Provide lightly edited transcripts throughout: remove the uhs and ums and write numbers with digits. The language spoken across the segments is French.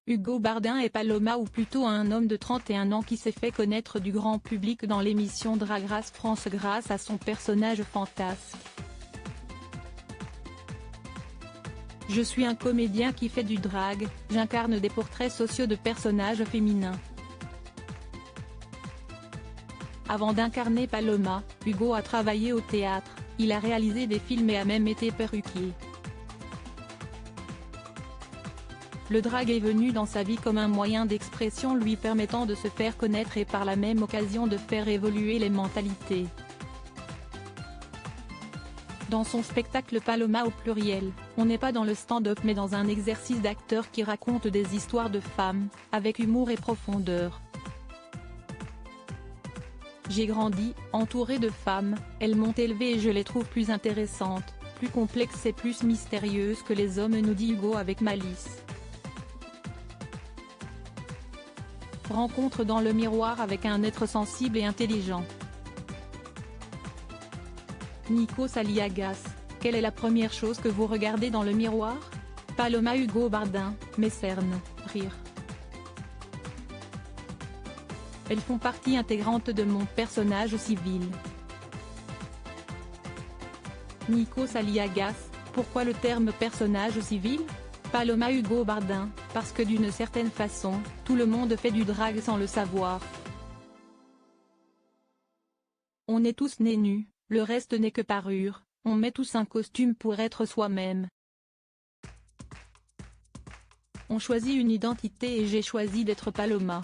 Hugo Bardin et Paloma, ou plutôt un homme de 31 ans qui s'est fait connaître du grand public dans l'émission Drag Race France grâce à son personnage fantasque. Je suis un comédien qui fait du drag, j'incarne des portraits sociaux de personnages féminins. Avant d'incarner Paloma, Hugo a travaillé au théâtre, il a réalisé des films et a même été perruquier. Le drag est venu dans sa vie comme un moyen d'expression lui permettant de se faire connaître et par la même occasion de faire évoluer les mentalités. Dans son spectacle Paloma au pluriel, on n'est pas dans le stand-up mais dans un exercice d'acteur qui raconte des histoires de femmes, avec humour et profondeur. J'ai grandi, entourée de femmes, elles m'ont élevée et je les trouve plus intéressantes, plus complexes et plus mystérieuses que les hommes, nous dit Hugo avec malice. Rencontre dans le miroir avec un être sensible et intelligent. Nikos Aliagas, quelle est la première chose que vous regardez dans le miroir? Paloma. Hugo Bardin, mes cernes, rire. Elles font partie intégrante de mon personnage civil. Nikos Aliagas, pourquoi le terme personnage civil? Paloma. Hugo Bardin, parce que d'une certaine façon, tout le monde fait du drag sans le savoir. On est tous nés nus, le reste n'est que parure, on met tous un costume pour être soi-même. On choisit une identité et j'ai choisi d'être Paloma.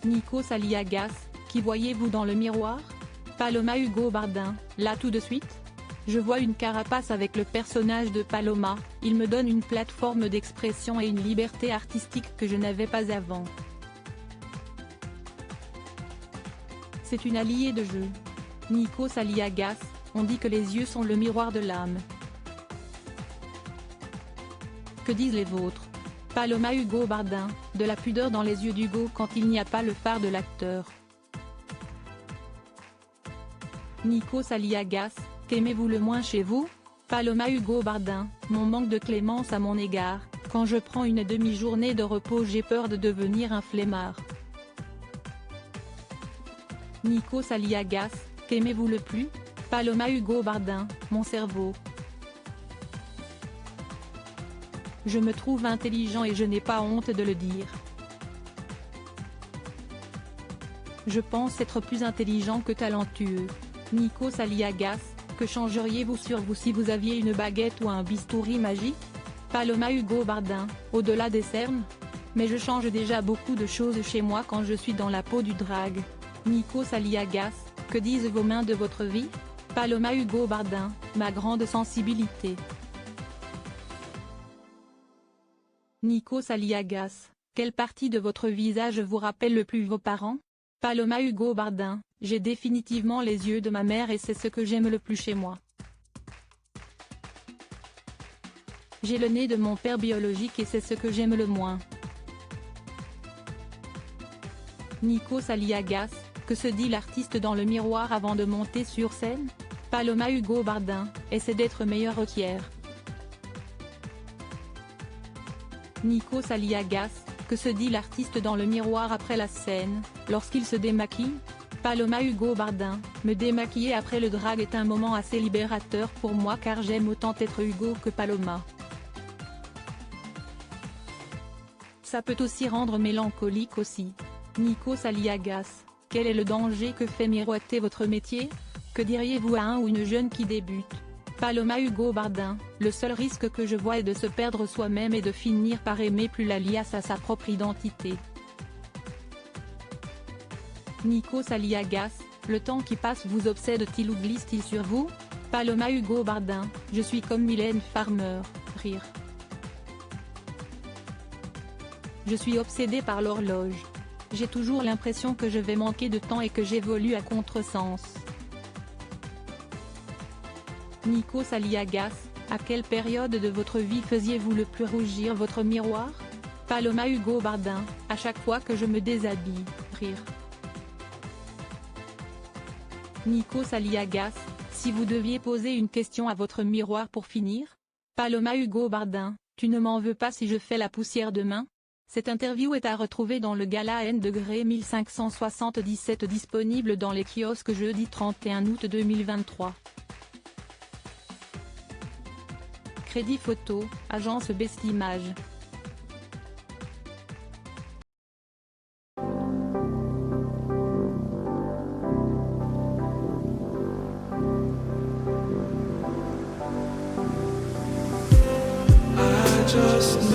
Nikos Aliagas, qui voyez-vous dans le miroir? Paloma. Hugo Bardin, là tout de suite? Je vois une carapace avec le personnage de Paloma, il me donne une plateforme d'expression et une liberté artistique que je n'avais pas avant. C'est une alliée de jeu. Nikos Aliagas, on dit que les yeux sont le miroir de l'âme. Que disent les vôtres? Paloma. Hugo Bardin, de la pudeur dans les yeux d'Hugo quand il n'y a pas le phare de l'acteur. Nikos Aliagas, qu'aimez-vous le moins chez vous? Paloma. Hugo Bardin, mon manque de clémence à mon égard, quand je prends une demi-journée de repos j'ai peur de devenir un flemmard. Nikos Aliagas, qu'aimez-vous le plus? Paloma. Hugo Bardin, mon cerveau. Je me trouve intelligent et je n'ai pas honte de le dire. Je pense être plus intelligent que talentueux. Nikos Aliagas, que changeriez-vous sur vous si vous aviez une baguette ou un bistouri magique? Paloma. Hugo Bardin, au-delà des cernes? Mais je change déjà beaucoup de choses chez moi quand je suis dans la peau du drag. Nikos Aliagas, que disent vos mains de votre vie? Paloma. Hugo Bardin, ma grande sensibilité. Nikos Aliagas, quelle partie de votre visage vous rappelle le plus vos parents? Paloma. Hugo Bardin, j'ai définitivement les yeux de ma mère et c'est ce que j'aime le plus chez moi. J'ai le nez de mon père biologique et c'est ce que j'aime le moins. Nikos Aliagas, que se dit l'artiste dans le miroir avant de monter sur scène? Paloma. Hugo Bardin, essaie d'être meilleur qu'hier. Nikos Aliagas, que se dit l'artiste dans le miroir après la scène, lorsqu'il se démaquille? Paloma. Hugo Bardin, me démaquiller après le drag est un moment assez libérateur pour moi car j'aime autant être Hugo que Paloma. Ça peut aussi rendre mélancolique aussi. Nikos Aliagas, quel est le danger que fait miroiter votre métier? Que diriez-vous à un ou une jeune qui débute? Paloma. Hugo Bardin, le seul risque que je vois est de se perdre soi-même et de finir par aimer plus l'alias à sa propre identité. Nikos Aliagas, le temps qui passe vous obsède-t-il ou glisse-t-il sur vous? Paloma. Hugo Bardin, je suis comme Mylène Farmer, rire. Je suis obsédée par l'horloge. J'ai toujours l'impression que je vais manquer de temps et que j'évolue à contresens. Nikos Aliagas, à quelle période de votre vie faisiez-vous le plus rougir votre miroir? Paloma. Hugo Bardin, à chaque fois que je me déshabille, rire. Nikos Aliagas, si vous deviez poser une question à votre miroir pour finir? Paloma. Hugo Bardin, Tu ne m'en veux pas si je fais la poussière demain? Cette interview est à retrouver dans le Gala N degré 1577 disponible dans les kiosques jeudi 31 août 2023. Crédit photo, agence Best Image. Just